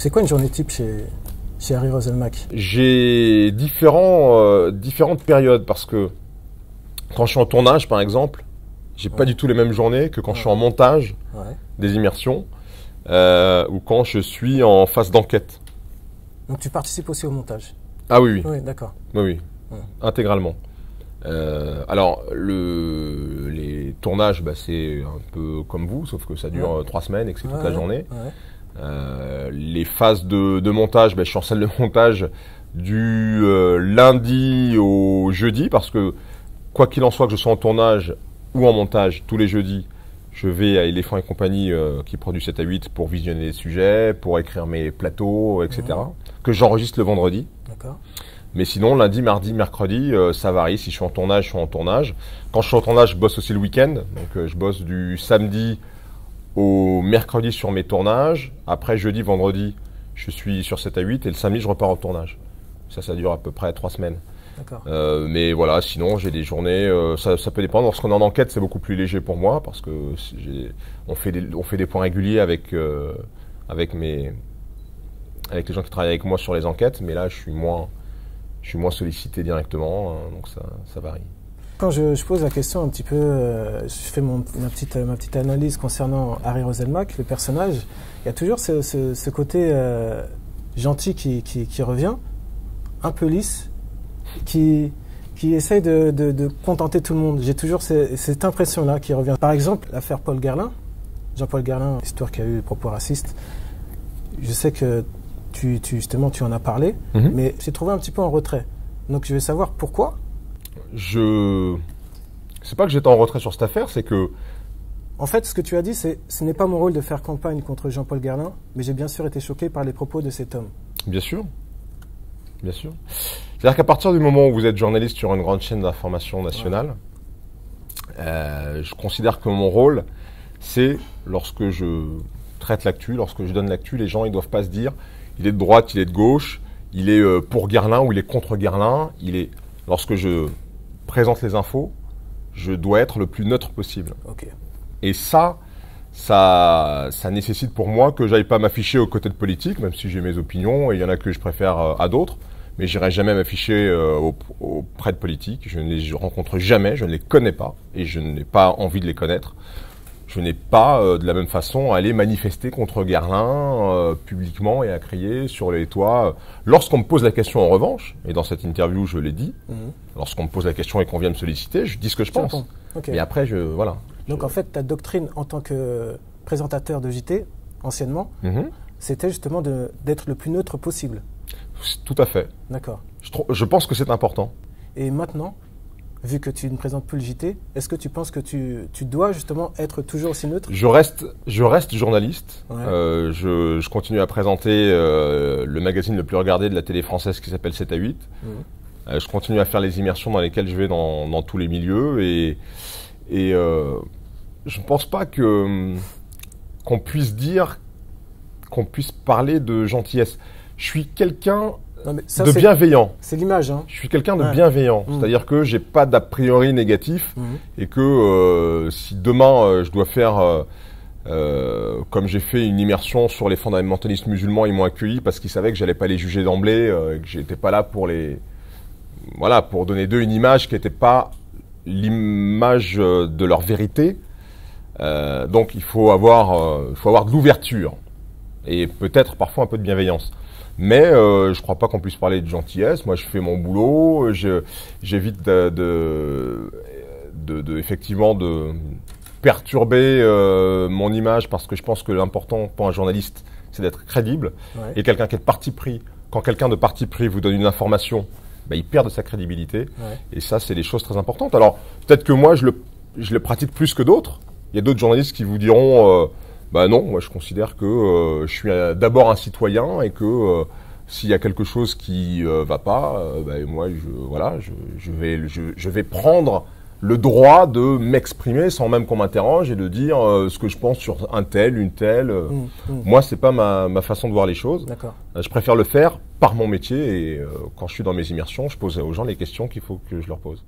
C'est quoi une journée type chez Harry Roselmack? J'ai différentes périodes parce que quand je suis en tournage, par exemple, j'ai pas du tout les mêmes journées que quand je suis en montage des immersions ou quand je suis en phase d'enquête. Donc tu participes aussi au montage? Ah oui, oui. Oui, d'accord. Oui, intégralement. Alors, les tournages, c'est un peu comme vous, sauf que ça dure 3 semaines et que c'est toute la journée. Les phases de montage, je suis en salle de montage du lundi au jeudi, parce que quoi qu'il en soit, que je sois en tournage ou en montage, tous les jeudis, je vais à Éléphant et compagnie qui produit 7 à 8 pour visionner les sujets, pour écrire mes plateaux, etc. Que j'enregistre le vendredi. D'accord. Mais sinon, lundi, mardi, mercredi, ça varie. Si je suis en tournage, je suis en tournage. Quand je suis en tournage, je bosse aussi le week-end. Donc, je bosse du samedi au mercredi sur mes tournages. Après, jeudi, vendredi, je suis sur 7 à 8. Et le samedi, je repars en tournage. Ça dure à peu près 3 semaines. D'accord. Mais voilà, sinon, j'ai des journées... ça peut dépendre. Lorsqu'on est en enquête, c'est beaucoup plus léger pour moi parce que on fait des points réguliers avec les gens qui travaillent avec moi sur les enquêtes. Mais là, je suis moins sollicité directement, donc ça varie. Quand je pose la question un petit peu, je fais ma petite analyse concernant Harry Roselmack, le personnage, il y a toujours ce côté gentil qui revient, un peu lisse, qui essaye de contenter tout le monde. J'ai toujours cette impression-là qui revient. Par exemple, l'affaire Paul Guerlain, Jean-Paul Guerlain, l'histoire qui a eu des propos racistes, je sais que justement, tu en as parlé, mais j'ai trouvé un petit peu en retrait. Donc, je vais savoir pourquoi. C'est pas que j'étais en retrait sur cette affaire, c'est que... En fait, ce que tu as dit, ce n'est pas mon rôle de faire campagne contre Jean-Paul Guerlain, mais j'ai bien sûr été choqué par les propos de cet homme. Bien sûr. Bien sûr. C'est-à-dire qu'à partir du moment où vous êtes journaliste sur une grande chaîne d'information nationale, je considère que mon rôle, c'est lorsque je traite l'actu, lorsque je donne l'actu, les gens, ils doivent pas se dire il est de droite, il est de gauche, il est pour Guerlain ou il est contre Guerlain. Lorsque je présente les infos, je dois être le plus neutre possible. Okay. Et ça nécessite pour moi que j'aille pas m'afficher aux côtés de politique, même si j'ai mes opinions, et il y en a que je préfère à d'autres, mais j'irai jamais m'afficher auprès de politiques. Je ne les rencontre jamais, je ne les connais pas, et je n'ai pas envie de les connaître. Je n'ai pas, de la même façon, à aller manifester contre Guerlain publiquement et à crier sur les toits. Lorsqu'on me pose la question, en revanche, et dans cette interview, je l'ai dit, lorsqu'on me pose la question et qu'on vient me solliciter, je dis ce que je pense. Okay. Et après, voilà. Donc, en fait, ta doctrine en tant que présentateur de JT, anciennement, c'était justement d'être le plus neutre possible. Tout à fait. D'accord. Je pense que c'est important. Et maintenant, vu que tu ne présentes plus le JT, est-ce que tu penses que tu dois justement être toujours aussi neutre? Je reste journaliste. Je continue à présenter le magazine le plus regardé de la télé française qui s'appelle 7 à 8. Je continue à faire les immersions dans lesquelles je vais dans tous les milieux. Et je ne pense pas qu'on puisse parler de gentillesse. Je suis quelqu'un de bienveillant. C'est l'image. Hein. Je suis quelqu'un de bienveillant. C'est-à-dire que j'ai pas d'a priori négatif et que si demain je dois faire, comme j'ai fait une immersion sur les fondamentalistes musulmans, ils m'ont accueilli parce qu'ils savaient que j'allais pas les juger d'emblée, que j'étais pas là pour pour donner d'eux une image qui n'était pas l'image de leur vérité. Donc il faut avoir de l'ouverture et peut-être parfois un peu de bienveillance. Mais je crois pas qu'on puisse parler de gentillesse. Moi, je fais mon boulot. J'évite effectivement de perturber mon image parce que je pense que l'important pour un journaliste, c'est d'être crédible. Et quelqu'un qui est de parti pris, quand quelqu'un de parti pris vous donne une information, il perd de sa crédibilité. Et ça, c'est des choses très importantes. Alors, peut-être que moi, je le pratique plus que d'autres. Il y a d'autres journalistes qui vous diront... non, moi je considère que je suis d'abord un citoyen et que s'il y a quelque chose qui va pas, moi je vais prendre le droit de m'exprimer sans même qu'on m'interroge et de dire ce que je pense sur un tel, une telle. Moi, c'est pas ma façon de voir les choses. Je préfère le faire par mon métier et quand je suis dans mes immersions, je pose aux gens les questions qu'il faut que je leur pose.